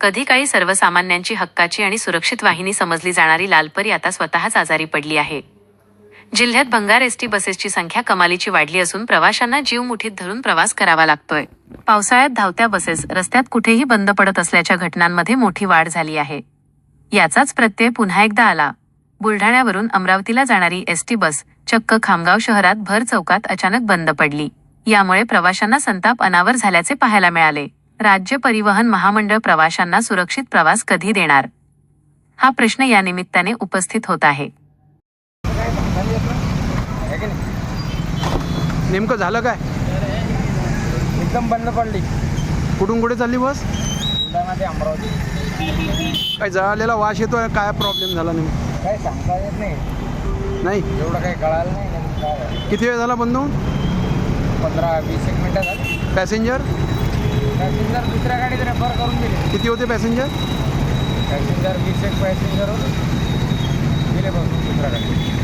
कधी काळी सर्वसामान्यांची हक्काची आणि सुरक्षित वाहिनी समजली जाणारी लालपरी आता स्वतःच आजारी पडली आहे. जिल्ह्यात भंगार एसटी बसेसची संख्या कमालीची वाढली असून प्रवाशांना जीव मुठीत धरून प्रवास करावा लागतोय. पावसाळ्यात धावत्या बसेस रस्त्यात कुठेही बंद पडत असल्याच्या घटनांमध्ये मोठी वाढ झाली आहे. याचाच प्रत्यय पुन्हा एकदा आला. बुलढाण्यावरून अमरावतीला जाणारी एसटी बस चक्क खामगाव शहरात भर चौकात अचानक बंद पडली. यामुळे प्रवाशांना संताप अनावर झाल्याचे पाहायला मिळाले. राज्य परिवहन महामंडळ प्रवाशांना सुरक्षित प्रवास कधी देणार, हा प्रश्न या निमित्ताने उपस्थित होत आहे. नेमकं झालं काय? एकदम बंद पडली. कुठून कुठे चालली बस? बुलढाणा ते अमरावती. काय जळालेला वास येतोय? काय प्रॉब्लेम झाला नेमका? काही सांगता येत नाही. एवढं काही कळालं नाही नेमकं काय झालं. किती वेळ झाला बंद होऊन? 15-20 मिनिटं झाली. पॅसेंजर दुसऱ्या गाडीत रेफर करून दिले. किती होते पॅसेंजर? 20 एक पॅसेंजर होते. गेले बघ दुसऱ्या गाडीत.